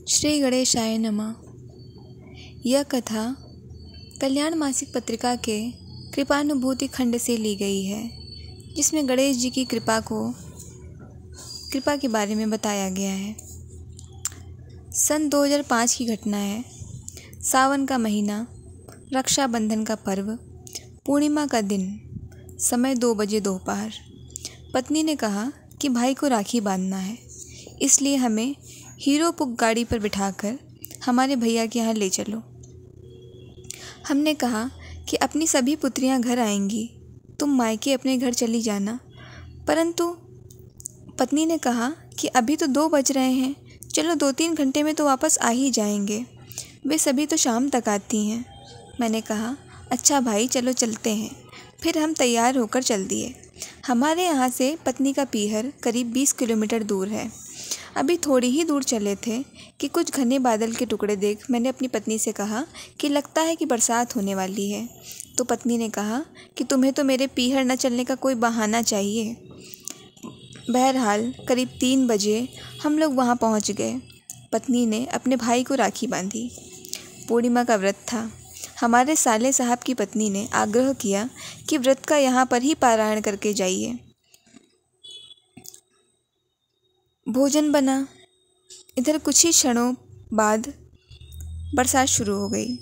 श्री गणेशाय नमः। यह कथा कल्याण मासिक पत्रिका के कृपानुभूति खंड से ली गई है, जिसमें गणेश जी की कृपा के बारे में बताया गया है। सन 2005 की घटना है। सावन का महीना, रक्षाबंधन का पर्व, पूर्णिमा का दिन, समय 2 बजे दोपहर। पत्नी ने कहा कि भाई को राखी बांधना है, इसलिए हमें हीरो पुक गाड़ी पर बिठाकर हमारे भैया के यहाँ ले चलो। हमने कहा कि अपनी सभी पुत्रियाँ घर आएंगी, तुम मायके अपने घर चली जाना। परंतु पत्नी ने कहा कि अभी तो 2 बज रहे हैं, चलो 2-3 घंटे में तो वापस आ ही जाएंगे, वे सभी तो शाम तक आती हैं। मैंने कहा अच्छा भाई, चलो चलते हैं। फिर हम तैयार होकर चल दिए। हमारे यहाँ से पत्नी का पीहर करीब 20 किलोमीटर दूर है। अभी थोड़ी ही दूर चले थे कि कुछ घने बादल के टुकड़े देख मैंने अपनी पत्नी से कहा कि लगता है कि बरसात होने वाली है। तो पत्नी ने कहा कि तुम्हें तो मेरे पीहर न चलने का कोई बहाना चाहिए। बहरहाल करीब 3 बजे हम लोग वहाँ पहुँच गए। पत्नी ने अपने भाई को राखी बांधी। पूर्णिमा का व्रत था। हमारे साले साहब की पत्नी ने आग्रह किया कि व्रत का यहाँ पर ही पारायण करके जाइए। भोजन बना। इधर कुछ ही क्षणों बाद बरसात शुरू हो गई।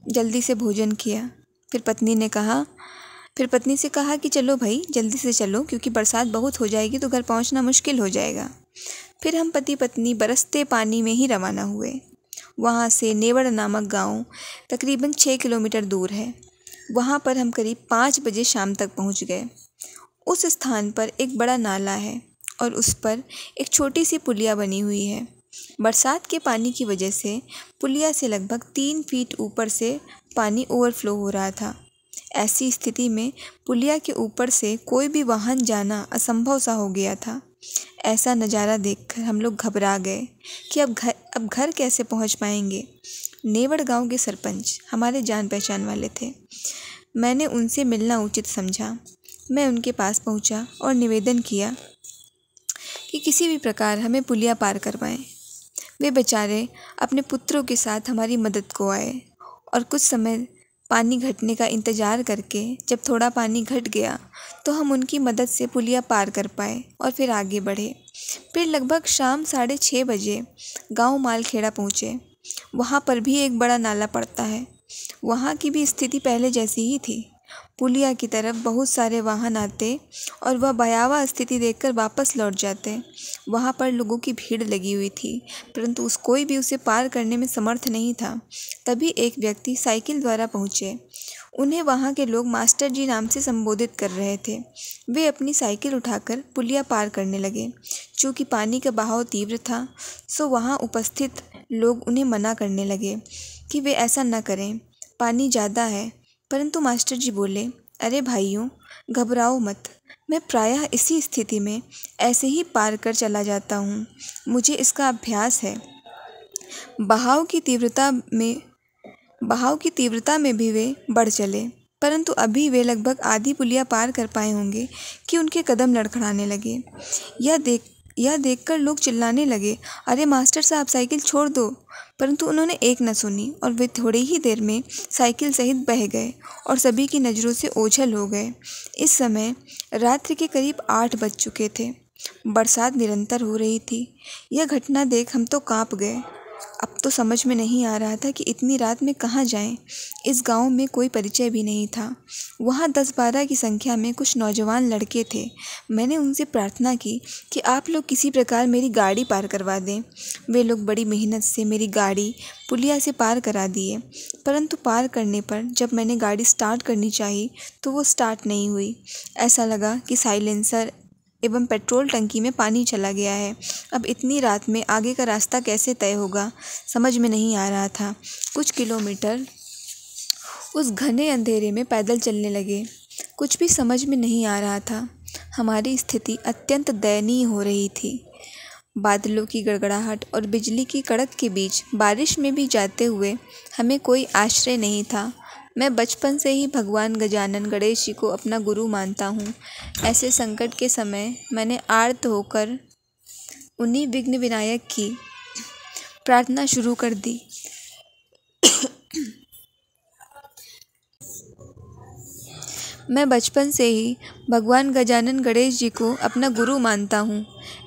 जल्दी से भोजन किया। फिर पत्नी से कहा कि चलो भाई जल्दी से चलो, क्योंकि बरसात बहुत हो जाएगी तो घर पहुंचना मुश्किल हो जाएगा। फिर हम पति पत्नी बरसते पानी में ही रवाना हुए। वहाँ से नेवड़ नामक गांव तकरीबन 6 किलोमीटर दूर है। वहाँ पर हम करीब 5 बजे शाम तक पहुँच गए। उस स्थान पर एक बड़ा नाला है और उस पर एक छोटी सी पुलिया बनी हुई है। बरसात के पानी की वजह से पुलिया से लगभग 3 फीट ऊपर से पानी ओवरफ्लो हो रहा था। ऐसी स्थिति में पुलिया के ऊपर से कोई भी वाहन जाना असंभव सा हो गया था। ऐसा नज़ारा देखकर हम लोग घबरा गए कि अब घर कैसे पहुंच पाएंगे। नेवड़ गांव के सरपंच हमारे जान पहचान वाले थे। मैंने उनसे मिलना उचित समझा। मैं उनके पास पहुंचा और निवेदन किया कि किसी भी प्रकार हमें पुलिया पार करवाएं। वे बेचारे अपने पुत्रों के साथ हमारी मदद को आए और कुछ समय पानी घटने का इंतज़ार करके जब थोड़ा पानी घट गया तो हम उनकी मदद से पुलिया पार कर पाए और फिर आगे बढ़े। फिर लगभग शाम 6:30 बजे गांव मालखेड़ा पहुँचे। वहाँ पर भी एक बड़ा नाला पड़ता है। वहाँ की भी स्थिति पहले जैसी ही थी। पुलिया की तरफ बहुत सारे वाहन आते और वह भयावह स्थिति देखकर वापस लौट जाते। वहाँ पर लोगों की भीड़ लगी हुई थी, परंतु कोई भी उसे पार करने में समर्थ नहीं था। तभी एक व्यक्ति साइकिल द्वारा पहुँचे। उन्हें वहाँ के लोग मास्टर जी नाम से संबोधित कर रहे थे। वे अपनी साइकिल उठाकर पुलिया पार करने लगे। चूँकि पानी का बहाव तीव्र था, सो वहाँ उपस्थित लोग उन्हें मना करने लगे कि वे ऐसा न करें, पानी ज़्यादा है। परंतु मास्टर जी बोले, अरे भाइयों, घबराओ मत, मैं प्रायः इसी स्थिति में ऐसे ही पार कर चला जाता हूँ, मुझे इसका अभ्यास है। बहाव की तीव्रता में भी वे बढ़ चले, परंतु अभी वे लगभग आधी पुलिया पार कर पाए होंगे कि उनके कदम लड़खड़ाने लगे। यह देखकर लोग चिल्लाने लगे, अरे मास्टर साहब साइकिल छोड़ दो। परंतु उन्होंने एक न सुनी और वे थोड़ी ही देर में साइकिल सहित बह गए और सभी की नज़रों से ओझल हो गए। इस समय रात्रि के करीब 8 बज चुके थे। बरसात निरंतर हो रही थी। यह घटना देख हम तो काँप गए। अब तो समझ में नहीं आ रहा था कि इतनी रात में कहाँ जाएं। इस गांव में कोई परिचय भी नहीं था। वहाँ 10-12 की संख्या में कुछ नौजवान लड़के थे। मैंने उनसे प्रार्थना की कि आप लोग किसी प्रकार मेरी गाड़ी पार करवा दें। वे लोग बड़ी मेहनत से मेरी गाड़ी पुलिया से पार करा दिए, परंतु पार करने पर जब मैंने गाड़ी स्टार्ट करनी चाहिए तो वो स्टार्ट नहीं हुई। ऐसा लगा कि साइलेंसर एवं पेट्रोल टंकी में पानी चला गया है। अब इतनी रात में आगे का रास्ता कैसे तय होगा, समझ में नहीं आ रहा था। कुछ किलोमीटर उस घने अंधेरे में पैदल चलने लगे। कुछ भी समझ में नहीं आ रहा था। हमारी स्थिति अत्यंत दयनीय हो रही थी। बादलों की गड़गड़ाहट और बिजली की कड़क के बीच बारिश में भी जाते हुए हमें कोई आश्रय नहीं था। मैं बचपन से ही भगवान गजानन गणेश जी को अपना गुरु मानता हूँ। ऐसे संकट के समय मैंने आर्त होकर उन्हीं विघ्न विनायक की प्रार्थना शुरू कर दी। मैं बचपन से ही भगवान गजानन गणेश जी को अपना गुरु मानता हूँ।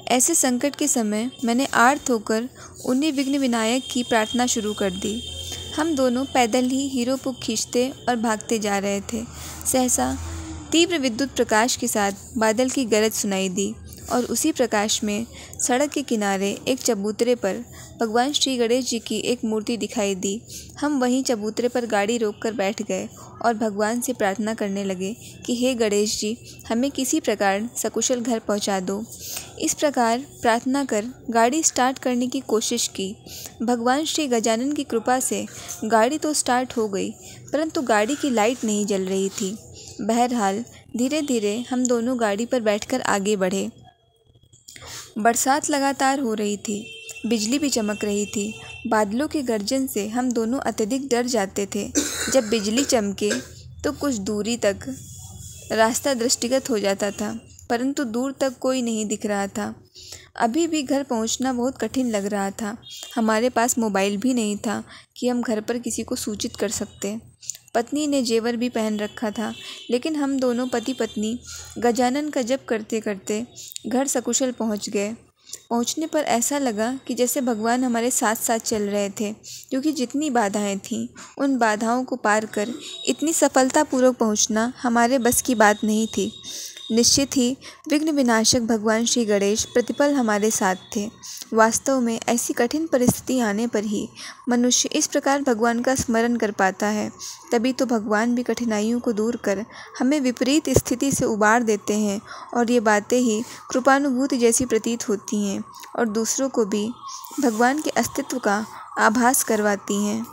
ऐसे संकट के समय मैंने आर्त होकर उन्हीं विघ्न विनायक की प्रार्थना शुरू कर दी। हम दोनों पैदल ही हीरोपुर खींचते और भागते जा रहे थे। सहसा तीव्र विद्युत प्रकाश के साथ बादल की गरज सुनाई दी और उसी प्रकाश में सड़क के किनारे एक चबूतरे पर भगवान श्री गणेश जी की एक मूर्ति दिखाई दी। हम वहीं चबूतरे पर गाड़ी रोककर बैठ गए और भगवान से प्रार्थना करने लगे कि हे गणेश जी, हमें किसी प्रकार सकुशल घर पहुंचा दो। इस प्रकार प्रार्थना कर गाड़ी स्टार्ट करने की कोशिश की। भगवान श्री गजानन की कृपा से गाड़ी तो स्टार्ट हो गई, परंतु गाड़ी की लाइट नहीं जल रही थी। बहरहाल धीरे धीरे हम दोनों गाड़ी पर बैठकर आगे बढ़े। बरसात लगातार हो रही थी, बिजली भी चमक रही थी। बादलों की गर्जन से हम दोनों अत्यधिक डर जाते थे। जब बिजली चमके तो कुछ दूरी तक रास्ता दृष्टिगत हो जाता था, परंतु दूर तक कोई नहीं दिख रहा था। अभी भी घर पहुंचना बहुत कठिन लग रहा था। हमारे पास मोबाइल भी नहीं था कि हम घर पर किसी को सूचित कर सकते। पत्नी ने जेवर भी पहन रखा था, लेकिन हम दोनों पति पत्नी गजानन का जप करते करते घर सकुशल पहुंच गए। पहुंचने पर ऐसा लगा कि जैसे भगवान हमारे साथ साथ चल रहे थे, क्योंकि जितनी बाधाएं थीं उन बाधाओं को पार कर इतनी सफलतापूर्वक पहुंचना हमारे बस की बात नहीं थी। निश्चित ही विघ्न विनाशक भगवान श्री गणेश प्रतिपल हमारे साथ थे। वास्तव में ऐसी कठिन परिस्थिति आने पर ही मनुष्य इस प्रकार भगवान का स्मरण कर पाता है। तभी तो भगवान भी कठिनाइयों को दूर कर हमें विपरीत स्थिति से उबार देते हैं और ये बातें ही कृपानुभूति जैसी प्रतीत होती हैं और दूसरों को भी भगवान के अस्तित्व का आभास करवाती हैं।